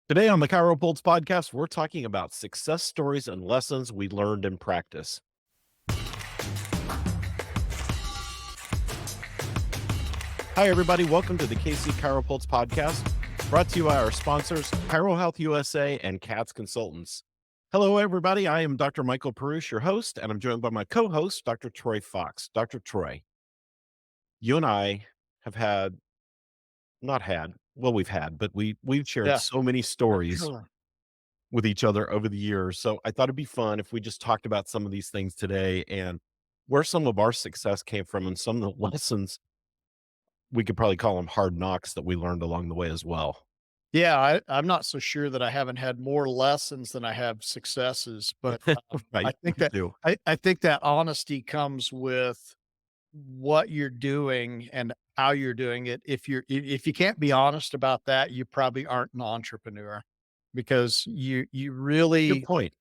Today on the Chiropractic Podcast, we're talking about success stories and lessons we learned in practice. Hi, everybody. Welcome to the KC CHIROpulse Podcast, brought to you by our sponsors, Chiro Health USA and CATS Consultants. Hello, everybody. I am Dr. Michael Perusich, your host, and I'm joined by my co-host, Dr. Troy Fox. Dr. Troy, you and I have had, not had, well, we've had, but we've shared Yeah, so many stories sure. with each other over the years. So I thought it'd be fun if we just talked about some of these things today and where some of our success came from and some of the lessons, we could probably call them hard knocks, that we learned along the way as well. Yeah, I'm not so sure that I haven't had more lessons than I have successes, but, I Right. think Me that too. I think that honesty comes with what you're doing and how you're doing it. If you can't be honest about that, you probably aren't an entrepreneur because you Good really point.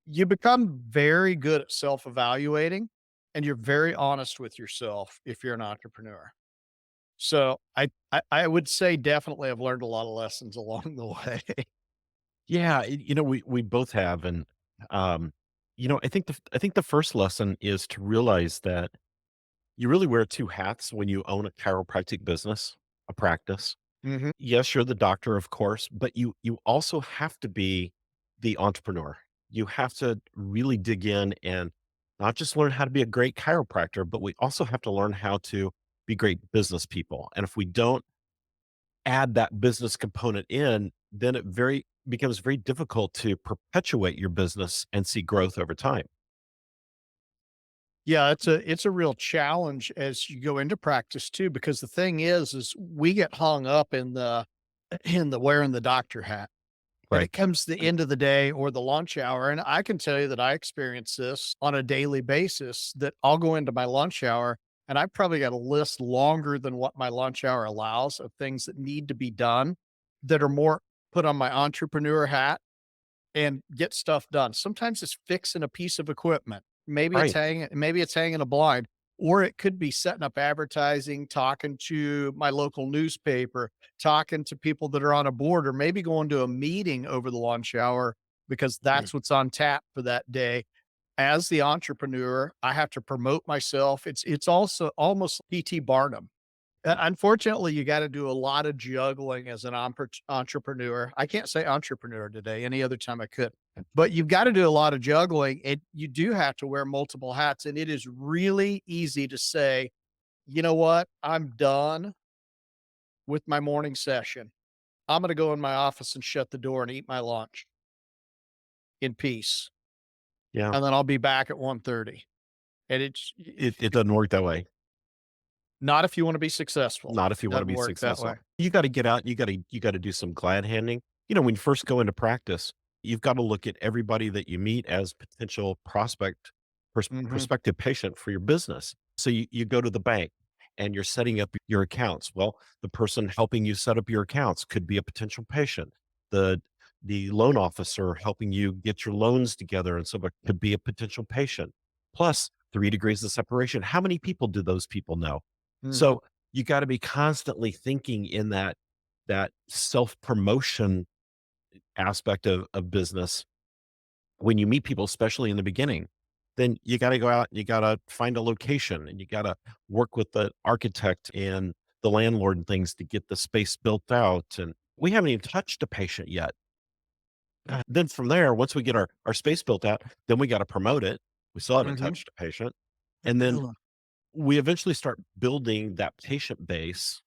you become very good at self-evaluating, and you're very honest with yourself if you're an entrepreneur. So I would say definitely I've learned a lot of lessons along the way. Yeah. We both have. And, um, I think the first lesson is to realize that you really wear two hats when you own a chiropractic business, a practice. Mhm. Yes, you're the doctor, of course, but you also have to be the entrepreneur. You have to really dig in and not just learn how to be a great chiropractor, but we also have to learn how to be great business people. And if we don't add that business component in, then it very becomes very difficult to perpetuate your business and see growth over time. Yeah, it's a real challenge as you go into practice too, because the thing is we get hung up in the wearing the doctor hat. And Right. it comes to the end of the day or the lunch hour, and I can tell you that I experience this on a daily basis, that I'll go into my lunch hour, and I've probably got a list longer than what my lunch hour allows of things that need to be done that are more put on my entrepreneur hat and get stuff done. Sometimes it's fixing a piece of equipment. Right. Maybe it's hanging a blind, or it could be setting up advertising, talking to my local newspaper, talking to people that are on a board, or maybe going to a meeting over the lunch hour because Mm. that's what's on tap for that day. As the entrepreneur, I have to promote myself. It's also almost PT Barnum. Unfortunately, you gotta do a lot of juggling as an entrepreneur. I can't say entrepreneur today, any other time I could, but you've gotta do a lot of juggling, and you do have to wear multiple hats, and it is really easy to say, "You know what? I'm done with my morning session. I'm gonna go in my office and shut the door and eat my lunch in peace, Yeah. and then I'll be back at 1:30." And It doesn't work that way. not if you wanna be successful. Not if you want to Doesn't be work that successful. way. You got to get out. You got to do some glad handing. When you first go into practice, you've got to look at everybody that you meet as potential Mhm, prospective patient for your business. So you go to the bank and you're setting up your accounts. Well, the person helping you set up your accounts could be a potential patient. The the loan officer helping you get your loans together and so it could be a potential patient. Plus 3 degrees of separation. How many people do those people know? mhm. So you gotta be constantly thinking in that self-promotion aspect of business. When you meet people, especially in the beginning, then you gotta go out and you gotta find a location and you gotta work with the architect and the landlord and things to get the space built out, and we haven't even touched a patient yet. Then from there, once we get our space built out, then we gotta promote it. We still haven't Mhm. touched a patient, and then we eventually start building that patient base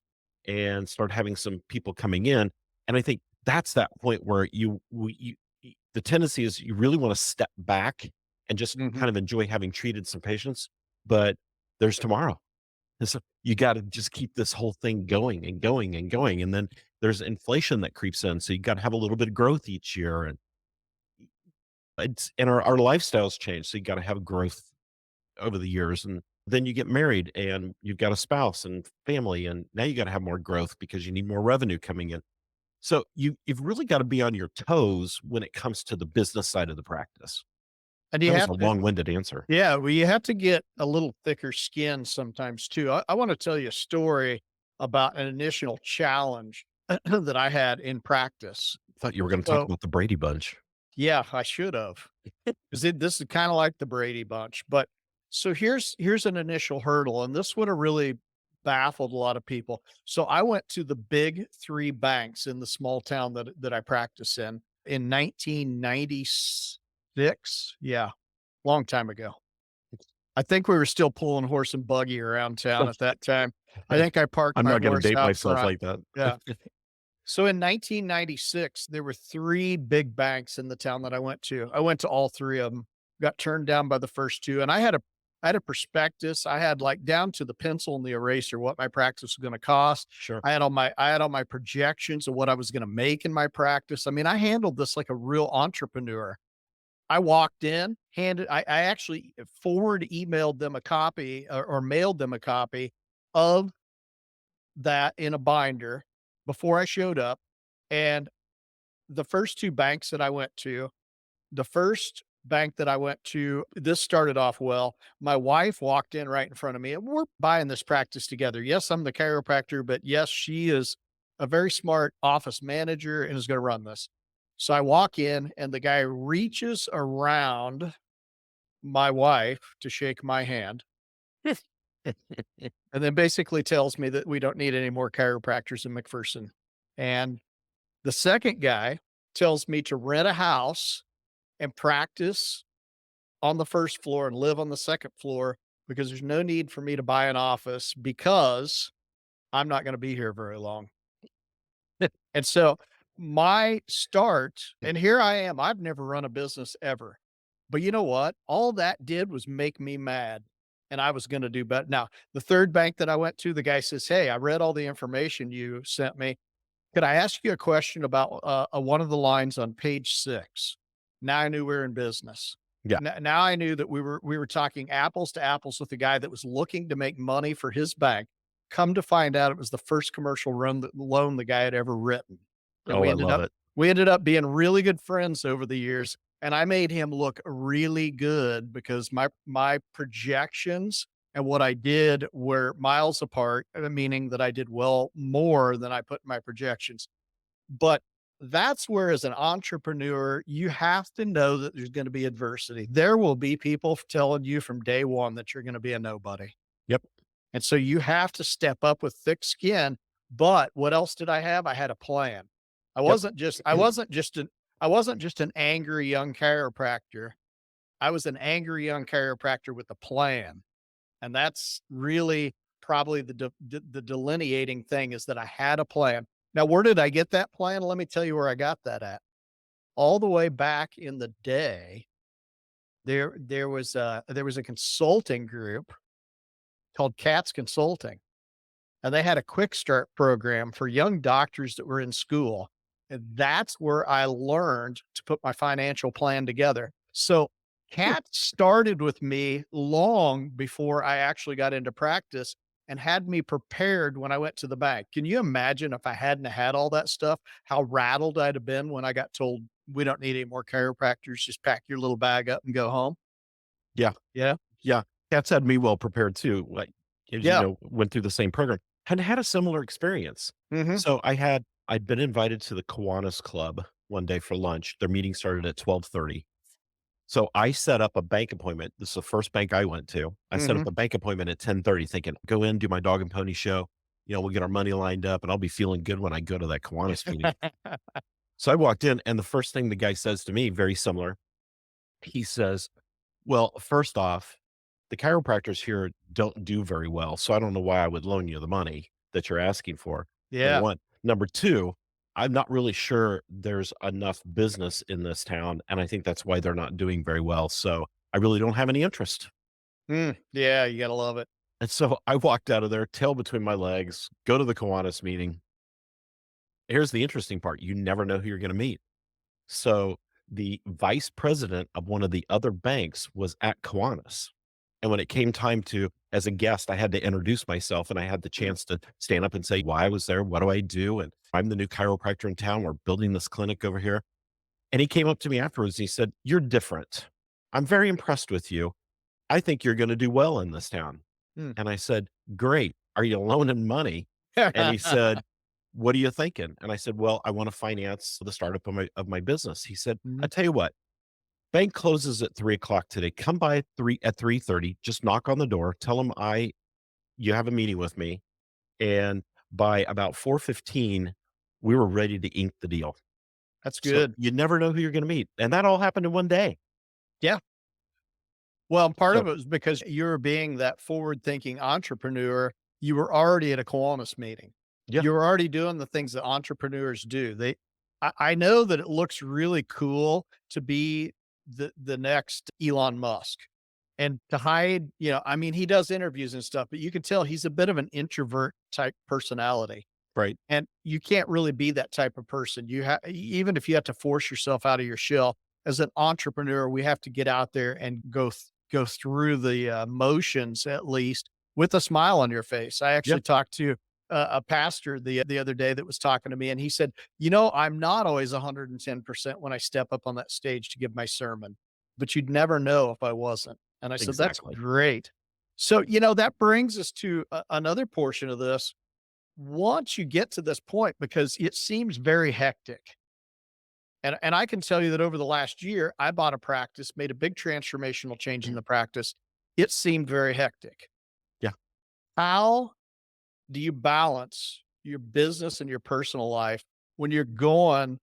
and start having some people coming in. And I think that's that point where the tendency is you really want to step back and just Mhm. kind of enjoy having treated some patients, but there's tomorrow. And so you got to just keep this whole thing going and going and going. And then there's inflation that creeps in. So you got to have a little bit of growth each year. And our lifestyles change. So you got to have growth over the years, and then you get married and you've got a spouse and family, and now you gotta have more growth because you need more revenue coming in. So you've really gotta be on your toes when it comes to the business side of the practice. And you That was have a to long-winded answer. Yeah, well, you have to get a little thicker skin sometimes too. I wanna tell you a story about an initial challenge that I had in practice. Thought you were gonna talk So, about the Brady Bunch. yeah, I should have. 'Cause this is kinda like the Brady Bunch, but so here's an initial hurdle, and this would have really baffled a lot of people. So I went to the big 3 banks in the small town that I practice in 1996. Yeah, long time ago. I think we were still pulling horse and buggy around town at that time. I think I parked I'm my not gonna horse date out myself front. like that. Yeah. So in 1996, there were 3 big banks in the town that I went to. I went to all 3 of them. Got turned down by the first 2, and I had a prospectus. I had, like, down to the pencil and the eraser what my practice was gonna cost. Sure. I had all my projections of what I was gonna make in my practice. I mean, I handled this like a real entrepreneur. I walked in, I actually forward emailed them a copy or mailed them a copy of that in a binder before I showed up, and the first 2 banks that I went to, the first bank that I went to, this started off well. My wife walked in right in front of me, and we're buying this practice together. Yes, I'm the chiropractor, but yes, she is a very smart office manager and is gonna run this. So I walk in, and the guy reaches around my wife to shake my hand, and then basically tells me that we don't need any more chiropractors in McPherson. And the second guy tells me to rent a house and practice on the first floor and live on the second floor because there's no need for me to buy an office because I'm not going to be here very long. And so my start, and here I am, I've never run a business ever. But you know what? All that did was make me mad. And I was going to do better. Now, the third bank that I went to, the guy says, "Hey, I read all the information you sent me. Could I ask you a question about one of the lines on page 6?" Now I knew we were in business. Yeah. Now I knew that we were talking apples to apples with the guy that was looking to make money for his bank. Come to find out, it was the first commercial loan the guy had ever written, and Oh, I love it. we ended up being really good friends over the years. And I made him look really good because my projections and what I did were miles apart, meaning that I did well more than I put in my projections. But that's where, as an entrepreneur, you have to know that there's going to be adversity. There will be people telling you from day one that you're going to be a nobody. Yep. And so you have to step up with thick skin. But what else did I have? I had a plan. I Yep. wasn't just I wasn't just an I wasn't just an angry young chiropractor. I was an angry young chiropractor with a plan. And that's really probably the delineating thing is that I had a plan. Now, where did I get that plan? Let me tell you where I got that at. All the way back in the day, there was a consulting group called Cats Consulting, and they had a quick start program for young doctors that were in school. And that's where I learned to put my financial plan together. So Cat started with me long before I actually got into practice and had me prepared when I went to the bank. Can you imagine if I hadn't had all that stuff, how rattled I'd have been when I got told we don't need any more chiropractors, just pack your little bag up and go home? Yeah. Yeah. Yeah. Cats had me well prepared too, like, as you Yeah. know, went through the same program, and had a similar experience. Hmm. So I'd been invited to the Kiwanis Club one day for lunch. Their meeting started at 12:30. So I set up a bank appointment. This is the first bank I went to. I set up Hmm. a bank appointment at 10:30 thinking, "Go in, do my dog and pony show. We'll get our money lined up, and I'll be feeling good when I go to that Kiwanis meeting." So I walked in, and the first thing the guy says to me, very similar, he says, "Well, first off, the chiropractors here don't do very well, so I don't know why I would loan you the money that you're asking for, number Yeah. 1. Number 2, I'm not really sure there's enough business in this town, and I think that's why they're not doing very well, so I really don't have any interest." Yeah. You got to love it. And so I walked out of there, tail between my legs, go to the Kiwanis meeting. Here's the interesting part, you never know who you're gonna meet. So the vice president of one of the other banks was at Kiwanis. And when it came time to, as a guest, I had to introduce myself and I had the chance to stand up and say why I was there. What do I do? And I'm the new chiropractor in town. We're building this clinic over here. And he came up to me afterwards and he said, "You're different. I'm very impressed with you. I think you're going to do well in this town." Mm. And I said, "Great. Are you loaning money?" And he said, what are you thinking? And I said, well, I want to finance the startup of my business. He said, I Mhm. tell you what, bank closes at 3 o'clock today. Come by at 3:30. Just knock on the door. Tell them you have a meeting with me. And by about 4:15, we were ready to ink the deal. That's So good. you never know who you're going to meet. And that all happened in one day. Yeah. Well, part of So it was because you're being that forward-thinking entrepreneur, you were already at a Kiwanis meeting. yeah, You were already doing the things that entrepreneurs do. I know that it looks really cool to be the next Elon Musk and to hide, I mean, he does interviews and stuff, but you can tell he's a bit of an introvert type personality. right. And you can't really be that type of person. Even if you have to force yourself out of your shell as an entrepreneur, we have to get out there and go through the motions at least with a smile on your face. I Yeah, actually talked to a pastor the other day that was talking to me, and he said, I'm not always 110% when I step up on that stage to give my sermon, but you'd never know if I wasn't. And I said, that's exactly. great. So, that brings us to another portion of this once you get to this point, because it seems very hectic. And I can tell you that over the last year, I bought a practice, made a big transformational change in the practice. It seemed very hectic. Yeah. How do you balance your business and your personal life when you're going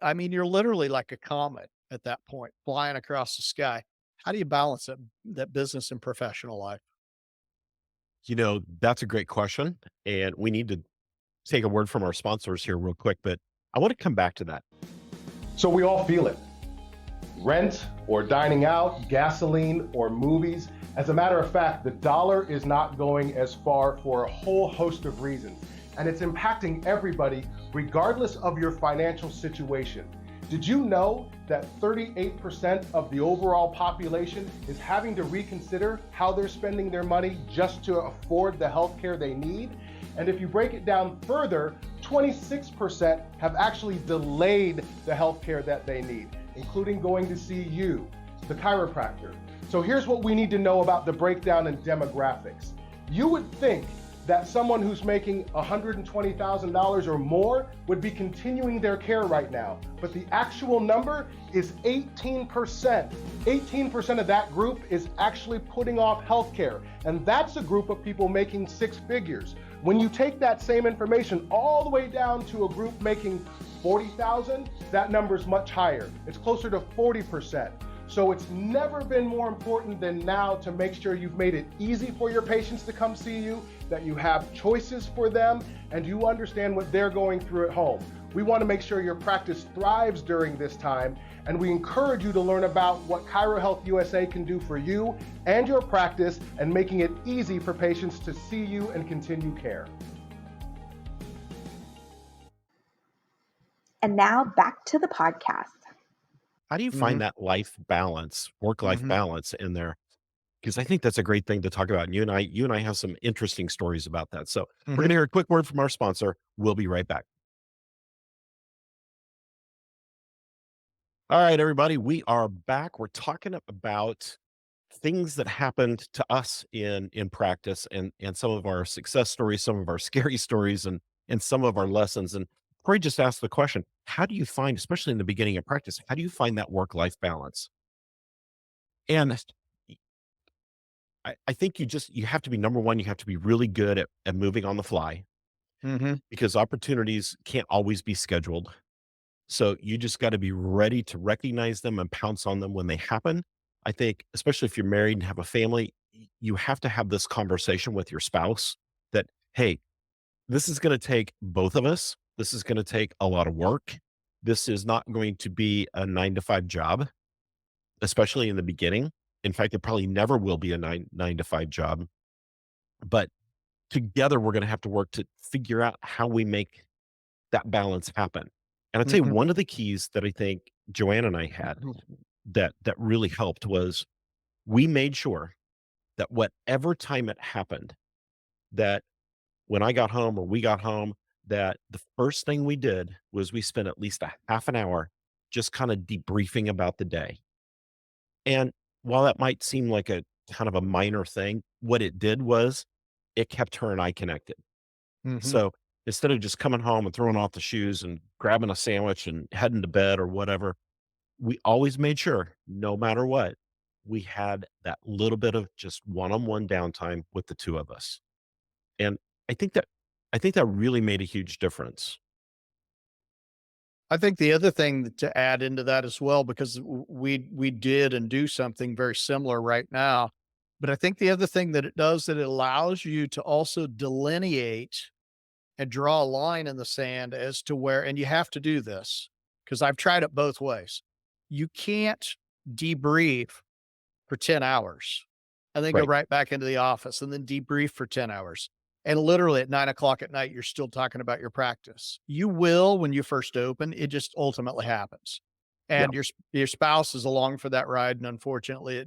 I mean, you're literally like a comet at that point, flying across the sky. How do you balance that business and professional life? That's a great question. And we need to take a word from our sponsors here real quick, but I want to come back to that. So we all feel it. Rent or dining out, gasoline or movies. As a matter of fact, the dollar is not going as far for a whole host of reasons. And it's impacting everybody regardless of your financial situation. Did you know that 38% of the overall population is having to reconsider how they're spending their money just to afford the health care they need? And if you break it down further, 26% have actually delayed the health care that they need, including going to see you, the chiropractor. So here's what we need to know about the breakdown in demographics. You would think that someone who's making $120,000 or more would be continuing their care right now, but the actual number is 18%. 18% of that group is actually putting off healthcare, and that's a group of people making six figures. When you take that same information all the way down to a group making 40,000, that number's much higher. It's closer to 40%. So it's never been more important than now to make sure you've made it easy for your patients to come see you, that you have choices for them, and you understand what they're going through at home. We want to make sure your practice thrives during this time, and we encourage you to learn about what ChiroHealth USA can do for you and your practice, and making it easy for patients to see you and continue care. And now back to the podcast. How do you Mhm, find that work-life mhm, balance in there? Because I think that's a great thing to talk about. And you and I have some interesting stories about that. So we're going mhm. to hear a quick word from our sponsor. We'll be right back. All right, everybody, we are back. We're talking about things that happened to us in practice, and some of our success stories, some of our scary stories, and some of our lessons. And Corey just asked the question, how do you find, especially in the beginning of practice, how do you find that work-life balance? And I think you have to be number one, you have to be really good at moving on the fly, Mhm. because opportunities can't always be scheduled. So you just got to be ready to recognize them and pounce on them when they happen. I think, especially if you're married and have a family, you have to have this conversation with your spouse that, hey, this is going to take both of us. This is going to take a lot of work. This is not going to be a 9 to 5 job, especially in the beginning. In fact, it probably never will be a nine to five job, but together we're going to have to work to figure out how we make that balance happen. And I'd say Mhm. one of the keys that I think Joanne and I had that really helped was we made sure that whatever time it happened, that when I got home or we got home, that the first thing we did was we spent at least a half an hour just kind of debriefing about the day. And while that might seem like a kind of a minor thing, what it did was it kept her and I connected. Mhm. So instead of just coming home and throwing off the shoes and grabbing a sandwich and heading to bed or whatever, we always made sure, no matter what, we had that little bit of just one-on-one downtime with the two of us. And I think that I think that really made a huge difference. I think the other thing to add into that as well, because we did and do something very similar right now, but I think the other thing that it does, that it allows you to also delineate and draw a line in the sand as to where, and you have to do this because I've tried it both ways. You can't debrief for 10 hours and then go Right. right back into the office and then debrief for 10 hours. And literally at 9 o'clock at night, you're still talking about your practice. You will when you first open, it just ultimately happens. Yeah. And your spouse is along for that ride. And unfortunately,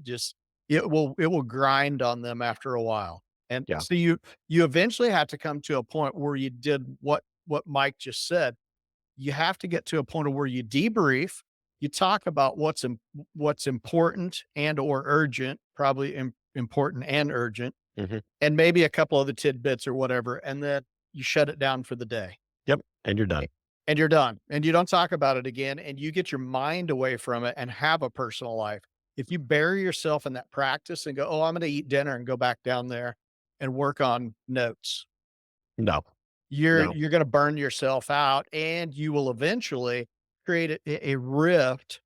it will grind on them after a while. And Yeah. so you eventually have to come to a point where you did what Mike just said. You have to get to a point of where you debrief, you talk about what's important and or urgent, probably important and urgent, Mhm. and maybe a couple of the tidbits or whatever, and then you shut it down for the day. Yep, and you're done. And you're done, and you don't talk about it again, and you get your mind away from it and have a personal life. If you bury yourself in that practice and go, "Oh, I'm gonna eat dinner," and go back down there and work on notes, No, you're no. you're gonna burn yourself out, and you will eventually create a rift,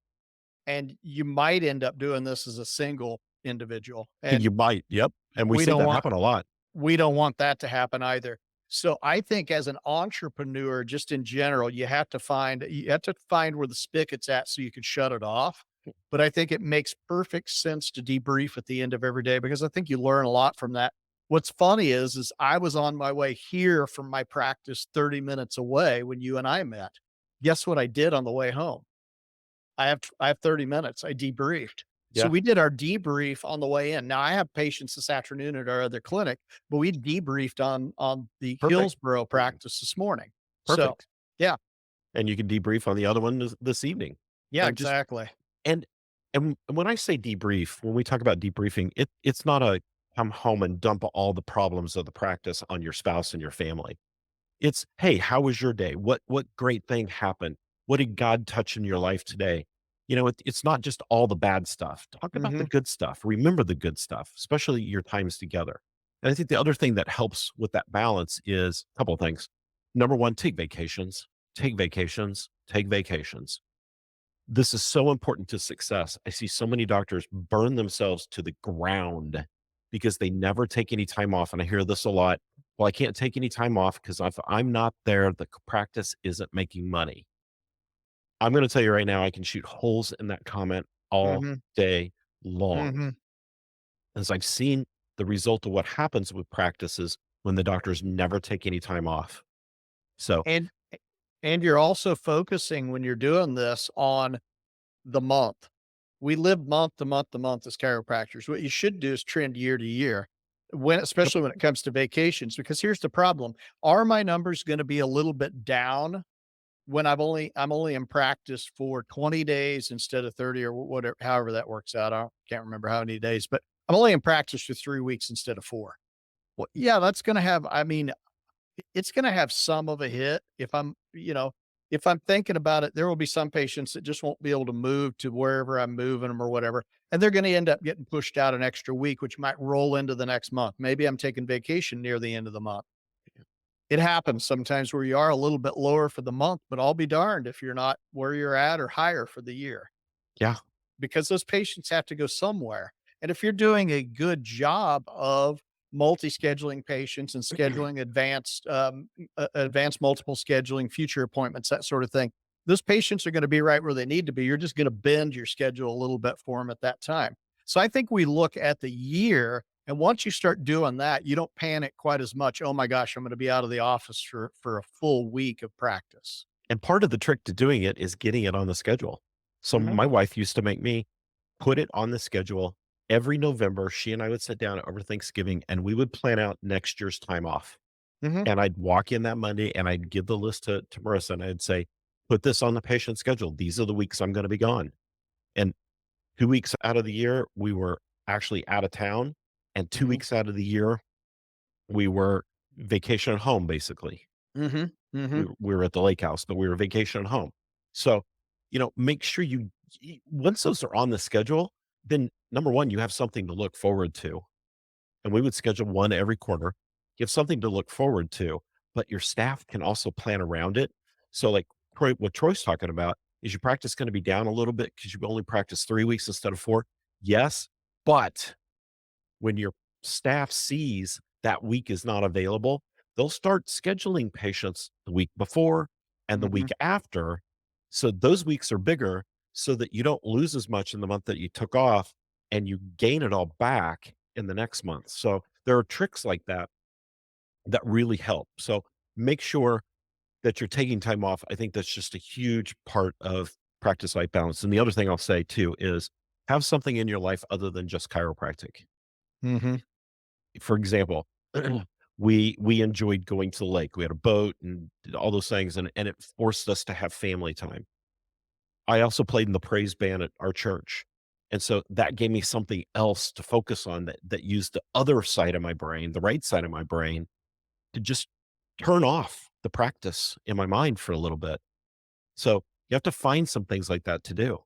and you might end up doing this as a single individual, and You might, yep, and we we see don't that want happen a lot. we don't want that to happen either. So I think as an entrepreneur, just in general, you have to find where the spigot's at so you can shut it off. But I think it makes perfect sense to debrief at the end of every day because I think you learn a lot from that. What's funny is I was on my way here from my practice 30 minutes away when you and I met. Guess what I did on the way home? I have 30 minutes. I debriefed. So Yeah, we did our debrief on the way in. Now I have patients this afternoon at our other clinic, but we debriefed on the perfect, Hillsborough practice this morning. So perfect, yeah, and you can debrief on the other one this evening, yeah, and just exactly. and when I say debrief, when we talk about debriefing, it's not a come home and dump all the problems of the practice on your spouse and your family. It's, "Hey, how was your day? What great thing happened? What did God touch in your life today?" It's not just all the bad stuff. Talk about the Mhm. good stuff. Remember the good stuff, especially your times together. And I think the other thing that helps with that balance is a couple of things. Number one, take vacations. Take vacations. Take vacations. This is so important to success. I see so many doctors burn themselves to the ground because they never take any time off. And I hear this a lot. Well, I can't take any time off because if I'm not there, the practice isn't making money. I'm going to tell you right now, I can shoot holes in that comment all Mhm. day long, Mhm. as I've seen the result of what happens with practices when the doctors never take any time off. So, And and you're also focusing when you're doing this on the month. We live month to month to month as chiropractors. What you should do is trend year to year, yep, especially when it comes to vacations, because here's the problem. Are my numbers going to be a little bit down when I'm only in practice for 20 days instead of 30 or whatever, however that works out? I can't remember how many days, but I'm only in practice for 3 weeks instead of 4. Well, yeah, that's going to have, I mean, it's gonna have some of a hit if I'm thinking about it, there will be some patients that just won't be able to move to wherever I'm moving them or whatever, and they're gonna end up getting pushed out an extra week, which might roll into the next month. Maybe I'm taking vacation near the end of the month. It happens sometimes where you are a little bit lower for the month, but I'll be darned if you're not where you're at or higher for the year yeah, because those patients have to go somewhere. And if you're doing a good job of multi-scheduling patients and scheduling advanced multiple scheduling, future appointments, that sort of thing, those patients are going to be right where they need to be. You're just going to bend your schedule a little bit for them at that time. So I think we look at the year, and once you start doing that, you don't panic quite as much. Oh my gosh, I'm going to be out of the office for a full week of practice. and part of the trick to doing it is getting it on the schedule. So Hmm. my wife used to make me put it on the schedule every November. She and I would sit down over Thanksgiving and we would plan out next year's time off. Hmm. And I'd walk in that Monday and I'd give the list to Marissa and I'd say, put this on the patient schedule. These are the weeks I'm going to be gone. And 2 weeks out of the year, we were actually out of town. And two Hmm. weeks out of the year, we were vacation at home, basically. Mhm. We, Mhm. we were at the lake house, but we were vacationing home. So, make sure once those are on the schedule, then number one, you have something to look forward to. And we would schedule one every quarter. You have something to look forward to, but your staff can also plan around it. So, like what Troy's talking about is your practice going to be down a little bit because you only practice 3 weeks instead of 4. Yes, but when your staff sees that week is not available, they'll start scheduling patients the week before and the week Mhm. after. So those weeks are bigger so that you don't lose as much in the month that you took off and you gain it all back in the next month. So there are tricks like that that really help. So make sure that you're taking time off. I think that's just a huge part of practice life balance. And the other thing I'll say too is have something in your life other than just chiropractic. Mhm. For example, we enjoyed going to the lake. We had a boat and did all those things, and it forced us to have family time. I also played in the praise band at our church. And so that gave me something else to focus on that used the other side of my brain, the right side of my brain, to just turn off the practice in my mind for a little bit. So you have to find some things like that to do.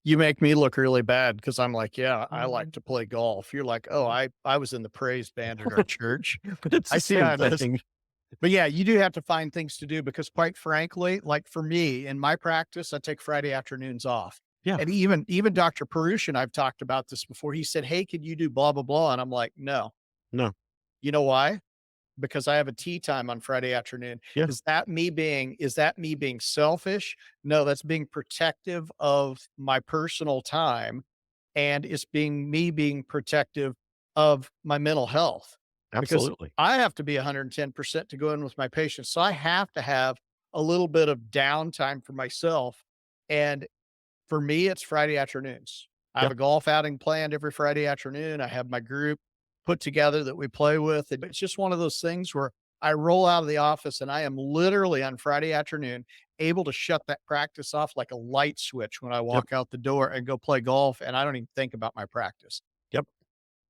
You make me look really bad because I'm like, "Yeah, I like to play golf." You're like, "Oh, I was in the praise band at our church." But it's I the see same how it is. thing. But yeah, you do have to find things to do because quite frankly, like for me in my practice, I take Friday afternoons off. Yeah. And even Dr. Perush and I've talked about this before. He said, "Hey, can you do blah blah blah?" And I'm like, "No." No. You know why? Because I have a tea time on Friday afternoon. Yeah. Is that me being selfish? No, that's being protective of my personal time, and it's being protective of my mental health, because Absolutely. I have to be 110% to go in with my patients. So I have to have a little bit of downtime for myself. And for me, it's Friday afternoons. I Yeah. have a golf outing planned every Friday afternoon. I have my group put together that we play with. And it's just one of those things where I roll out of the office and I am literally on Friday afternoon able to shut that practice off like a light switch when I Yep. walk out the door and go play golf. And I don't even think about my practice. Yep.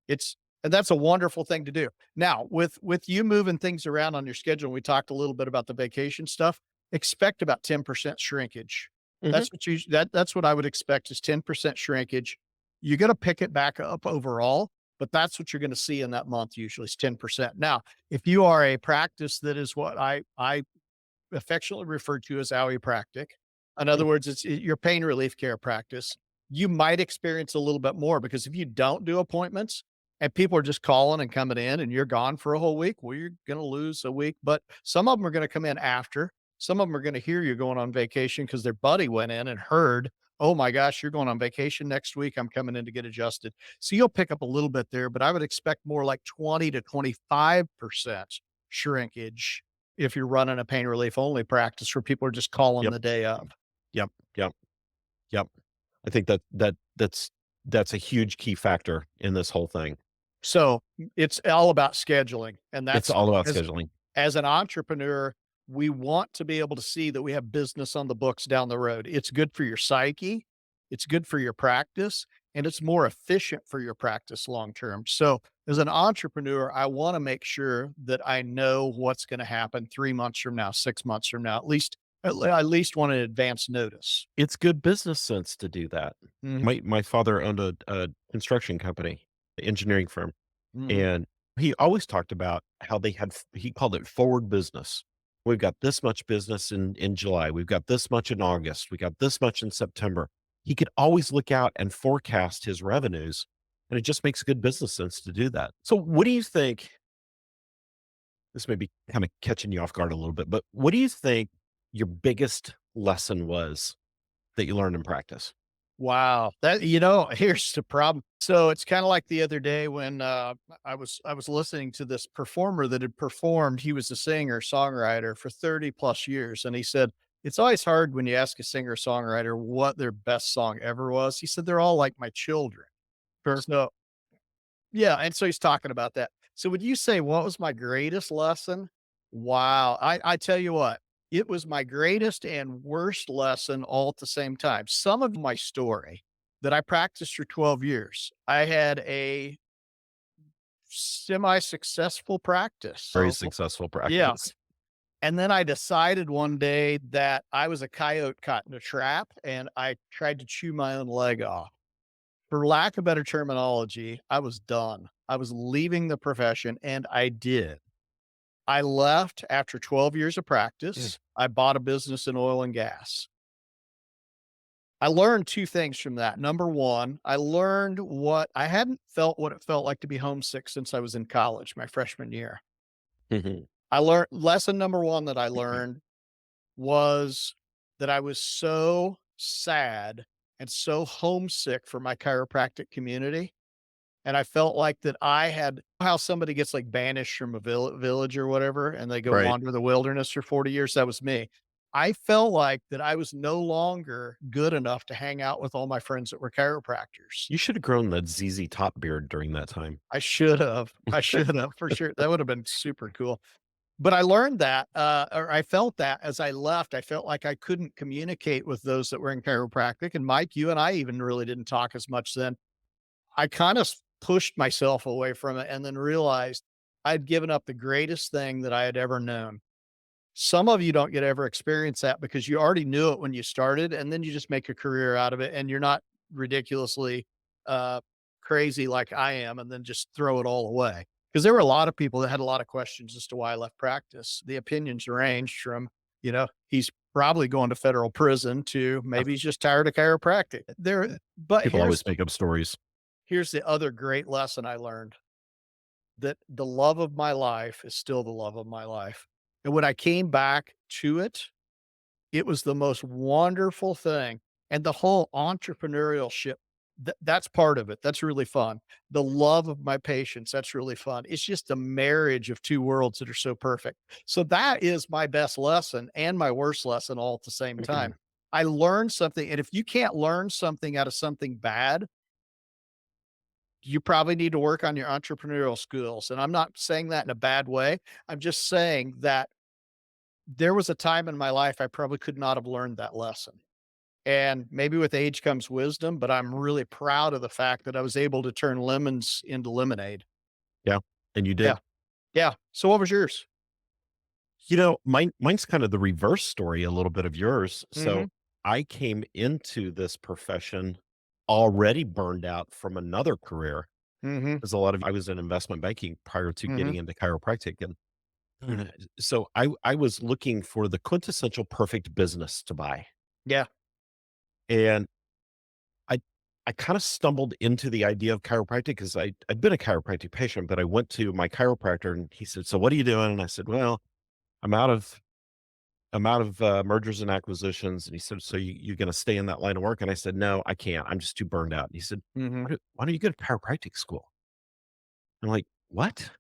It's and that's a wonderful thing to do. Now, with you moving things around on your schedule, we talked a little bit about the vacation stuff. Expect about 10% shrinkage. Mhm. That's what I would expect is 10% shrinkage. You're gonna pick it back up overall, but that's what you're gonna see in that month usually is 10%. Now, if you are a practice that is what I affectionately referred to as Practic. In other words, it's your pain relief care practice. You might experience a little bit more because if you don't do appointments and people are just calling and coming in and you're gone for a whole week, well, you're going to lose a week. But some of them are going to come in after. Some of them are going to hear you going on vacation because their buddy went in and heard, oh my gosh, you're going on vacation next week. I'm coming in to get adjusted. So you'll pick up a little bit there, but I would expect more like 20 to 25% shrinkage if you're running a pain relief only practice where people are just calling Yep. the day of. Yep. Yep. Yep. I think that's a huge key factor in this whole thing. So it's all about scheduling. And It's that's all about as scheduling. as an entrepreneur, we want to be able to see that we have business on the books down the road. It's good for your psyche, it's good for your practice, and it's more efficient for your practice long term. So as an entrepreneur, I want to make sure that I know what's going to happen 3 months from now, 6 months from now, at least want an advance notice. It's good business sense to do that. Mhm. My father owned a construction company, engineering firm, Mhm. and he always talked about how he called it forward business. We've got this much business in July. We've got this much in August. We got this much in September. He could always look out and forecast his revenues, and it just makes good business sense to do that. So what do you think? This may be kind of catching you off guard a little bit, but what do you think your biggest lesson was that you learned in practice? Wow. Here's the problem. So it's kind of like the other day when I was listening to this performer that had performed. He was a singer songwriter for 30 plus years, and he said it's always hard when you ask a singer songwriter what their best song ever was. He said they're all like my children. Sure. So yeah, and so he's talking about that. So would you say what was my greatest lesson? Wow. I tell you what, it was my greatest and worst lesson all at the same time. Some of my story that I practiced for 12 years, I had a semi-successful practice. Very So successful yeah. practice. And then I decided one day that I was a coyote caught in a trap and I tried to chew my own leg off. For lack of better terminology, I was done. I was leaving the profession and I did. I left after 12 years of Mm. practice. I bought a business in oil and gas. I learned 2 things from that. Number 1, I learned what it felt like to be homesick since I was in college, my freshman year. Mhm. I learned lesson number 1 that I learned was that I was so sad and so homesick for my chiropractic community. And I felt like that I had how somebody gets like banished from a village or whatever, and they go Right. wander the wilderness for 40 years. That was me. I felt like that I was no longer good enough to hang out with all my friends that were chiropractors. You should have grown that ZZ Top beard during that time. I should have. I should have for sure. That would have been super cool. But I learned that, or I felt that as I left, I felt like I couldn't communicate with those that were in chiropractic. And Mike, you and I even really didn't talk as much then. I kind of pushed myself away from it and then realized I'd given up the greatest thing that I had ever known. Some of you don't get to ever experience that because you already knew it when you started, and then you just make a career out of it, and you're not ridiculously uh, crazy like I am, and then just throw it all away. Because there were a lot of people that had a lot of questions as to why I left practice. The opinions ranged from, he's probably going to federal prison to maybe he's just tired of chiropractic. But People always make up stories. here's the other great lesson I learned, that the love of my life is still the love of my life. And when I came back to it, it was the most wonderful thing. And the whole entrepreneurship, that's part of it. That's really fun. The love of my patients, that's really fun. It's just a marriage of 2 worlds that are so perfect. So that is my best lesson and my worst lesson all at the same time. I learned something. And if you can't learn something out of something bad, you probably need to work on your entrepreneurial skills. And I'm not saying that in a bad way. I'm just saying that there was a time in my life I probably could not have learned that lesson. And maybe with age comes wisdom, but I'm really proud of the fact that I was able to turn lemons into lemonade. Yeah, and you Yeah. did. Yeah. So what was yours? Mine's kind of the reverse story, a little bit of yours. So Mhm. I came into this profession already burned out from another career. Mhm. There's a lot of I was in investment banking prior to getting Mhm. into chiropractic, and so I was looking for the quintessential perfect business to buy, Yeah. and I I kind of stumbled into the idea of chiropractic because I'd been a chiropractic patient, but I went to my chiropractor and he said, "So what are you doing?" And I said, "Well, I'm out of mergers and acquisitions." And he said, "So you going to stay in that line of work?" And I said, "No, I can't. I'm just too burned out." And he said, Mhm. Why don't you go to chiropractic school?" I'm like, "What?"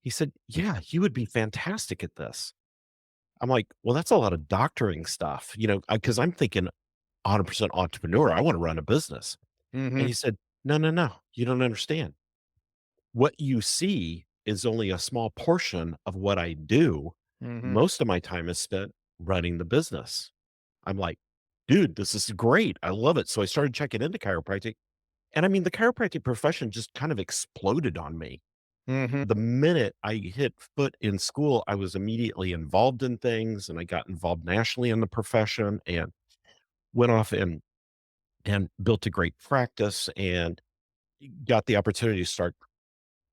He said, "Yeah, you would be fantastic at this." I'm like, "Well, that's a lot of doctoring stuff, because I'm thinking 100% entrepreneur. I want to run a business." And Mhm. he said, "No, no, no. You don't understand. What you see is only a small portion of what I do. Mhm. Most of my time is spent running the business." I'm like, "Dude, this is great. I love it." So I started checking into chiropractic. And I mean, the chiropractic profession just kind of exploded on me. Mhm. The minute I hit foot in school, I was immediately involved in things and I got involved nationally in the profession and went off and built a great practice and got the opportunity to start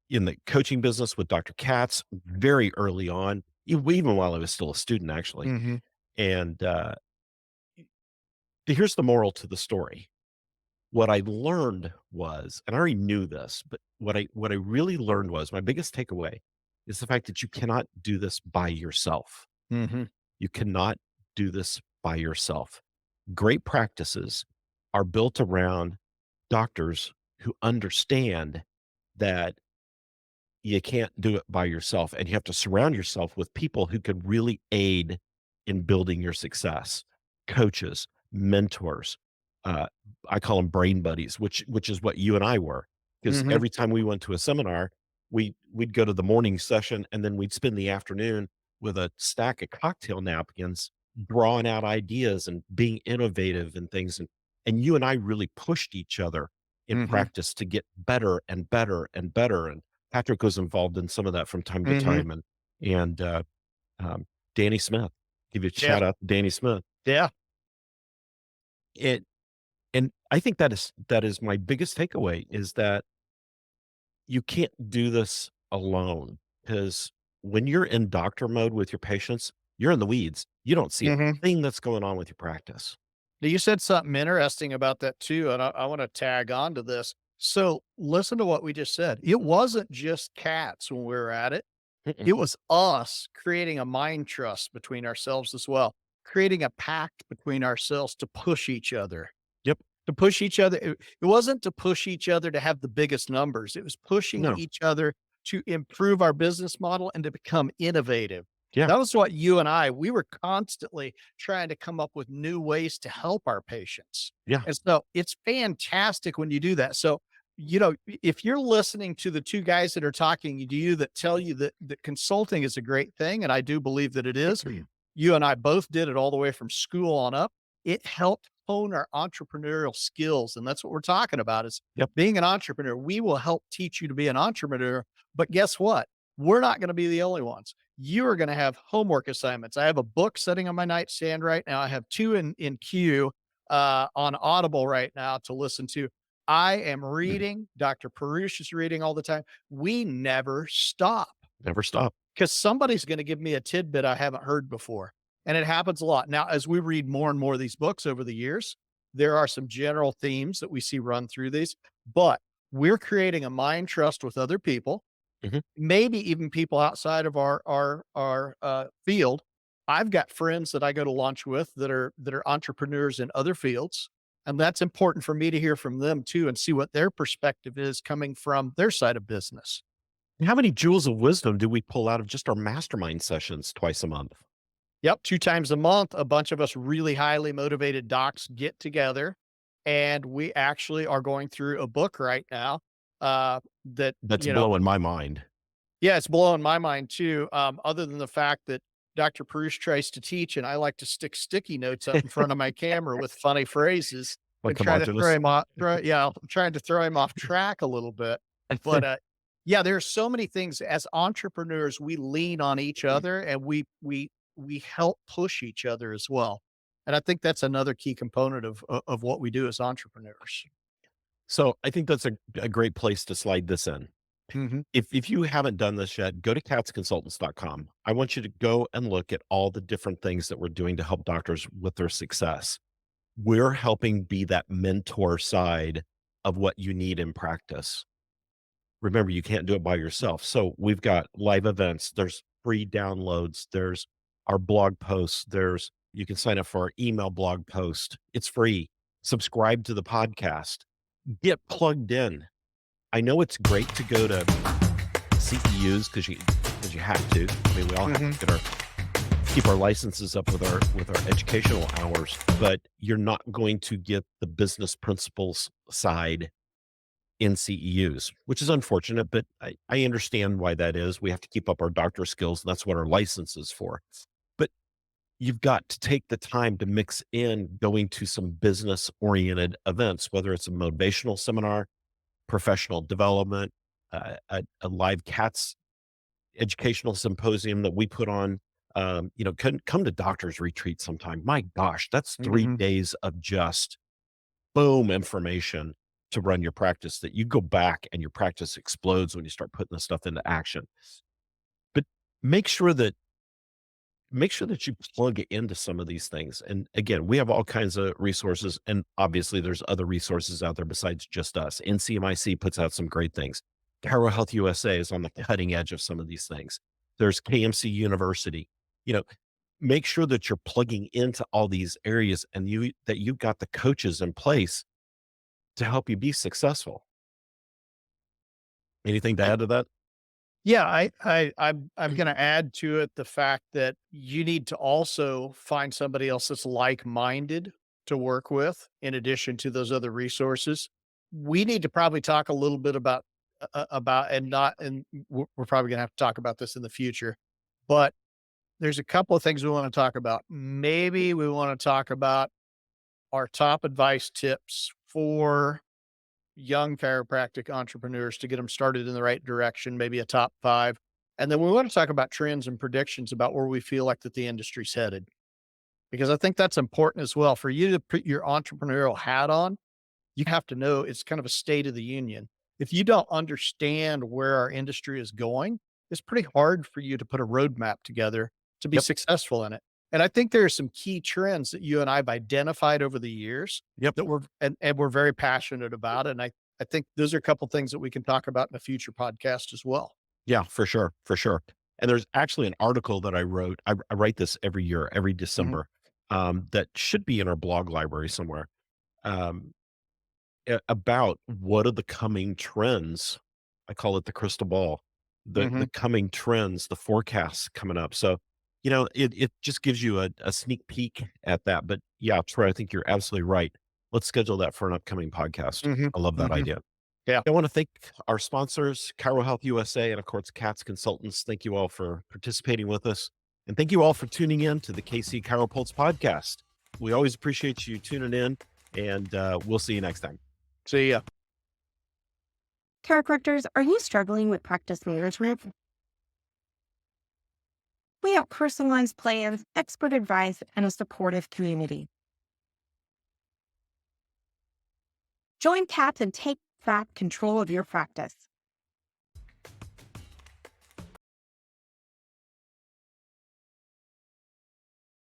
in the coaching business with Dr. Katz very early on, even while I was still a student, actually. Mhm. And here's the moral to the story. What I learned was, and I already knew this, but what I really learned was my biggest takeaway is the fact that you cannot do this by yourself. Mhm. You cannot do this by yourself. Great practices are built around doctors who understand that you can't do it by yourself and you have to surround yourself with people who could really aid in building your success. Coaches, mentors, uh, I call them brain buddies, which is what you and I were. Because Mhm. every time we went to a seminar, we'd go to the morning session and then we'd spend the afternoon with a stack of cocktail napkins, drawing out ideas and being innovative and things. And you and I really pushed each other in Mhm. practice to get better and better and better. And Patrick was involved in some of that from time to Mhm. time, and, um, Danny Smith. Give you a Yeah. shout out to Danny Smith. Yeah. It and I think that is my biggest takeaway is that you can't do this alone because when you're in doctor mode with your patients, you're in the weeds. You don't see a Mhm. thing that's going on with your practice. Now, you said something interesting about that too, and I want to tag on to this. So listen to what we just said. It wasn't just cats when we were at it. Mm-mm. It was us creating a mind trust between ourselves as well, creating a pact between ourselves to push each other, Yep. to push each other. It wasn't to push each other to have the biggest numbers. It was pushing No. each other to improve our business model and to become innovative. Yeah. That was what we were constantly trying to come up with new ways to help our patients. Yeah. And so it's fantastic when you do that. So, if you're listening to the two guys that are talking to you that tell you that consulting is a great thing, and I do believe that it is, you and I both did it all the way from school on up. It helped hone our entrepreneurial skills. And that's what we're talking about is Yep. being an entrepreneur. We will help teach you to be an entrepreneur. But guess what? We're not going to be the only ones. You are going to have homework assignments. I have a book sitting on my nightstand right now. I have two in queue on Audible right now to listen to. I am reading. Dr. Perusich is reading all the time. We never stop Never stop. because somebody's going to give me a tidbit I haven't heard before. And it happens a lot. Now, as we read more and more of these books over the years, there are some general themes that we see run through these, but we're creating a mind trust with other people, Mhm. maybe even people outside of our field. I've got friends that I go to lunch with that are entrepreneurs in other fields. And that's important for me to hear from them too and see what their perspective is coming from their side of business. How many jewels of wisdom do we pull out of just our mastermind sessions twice a month? Yep, 2 times a month, a bunch of us really highly motivated docs get together, and we actually are going through a book right now, that, That's blowing my mind. yeah, it's blowing my mind too, other than the fact that Dr. Perush tries to teach, and I like to stick sticky notes up in front of my camera with funny phrases Like, and come try on, to do throw this. him off I'm trying to throw him off track a little bit. But, yeah, there are so many things as entrepreneurs, we lean on each other and we help push each other as well. And I think that's another key component of what we do as entrepreneurs. So I think that's a great place to slide this in. Mhm. If you haven't done this yet, go to catsconsultants.com. I want you to go and look at all the different things that we're doing to help doctors with their success. We're helping be that mentor side of what you need in practice. Remember, you can't do it by yourself. So we've got live events, there's free downloads, there's our blog posts, you can sign up for our email blog post. It's free. Subscribe to the podcast. Get plugged in. I know it's great to go to CEUs because you have to. I mean, we all have to keep our licenses up with our educational hours, but you're not going to get the business principles side in CEUs, which is unfortunate, but I understand why that is. We have to keep up our doctor skills, and that's what our license is for. But you've got to take the time to mix in going to some business oriented events, whether it's a motivational seminar, professional development, a live cats educational symposium that we put on. Come to doctor's retreat sometime. My gosh, that's 3 days of just boom information to run your practice that you go back and your practice explodes when you start putting this stuff into action. But make sure that you plug into some of these things. And again, we have all kinds of resources, and obviously there's other resources out there besides just us. NCMIC puts out some great things. Chiro Health USA is on the cutting edge of some of these things. There's KMC University. Make sure that you're plugging into all these areas and that you've got the coaches in place to help you be successful. Anything to add to that? Yeah, I'm going to add to it the fact that you need to also find somebody else that's like-minded to work with in addition to those other resources. We need to probably talk a little bit about we're probably going to have to talk about this in the future, but there's a couple of things we want to talk about. Maybe we want to talk about our top advice tips for young chiropractic entrepreneurs to get them started in the right direction, maybe a top 5. And then we want to talk about trends and predictions about where we feel like that the industry's headed, because I think that's important as well. For you to put your entrepreneurial hat on, you have to know it's kind of a state of the union. If you don't understand where our industry is going, it's pretty hard for you to put a roadmap together to be Yep. successful in it. And I think there are some key trends that you and I have identified over the years Yep. that and we're very passionate about. And I think those are a couple things that we can talk about in a future podcast as well. Yeah, for sure. For sure. And there's actually an article that I wrote. I write this every year, every Mhm. December, that should be in our blog library somewhere. Um, about what are the coming trends. I call it the crystal ball, the Mhm. coming trends, the forecasts coming up. So, it just gives you a sneak peek at that. But yeah, Troy, I think you're absolutely right. Let's schedule that for an upcoming podcast. Mhm. I love that Mhm. idea. Yeah. I want to thank our sponsors, Chiro Health USA, and of course, CATS Consultants. Thank you all for participating with us. And thank you all for tuning in to the KC CHIROpulse Podcast. We always appreciate you tuning in, and we'll see you next time. See ya. Chiropractors, are you struggling with practice management? We have personalized plans, expert advice, and a supportive community. Join CATS and take back control of your practice.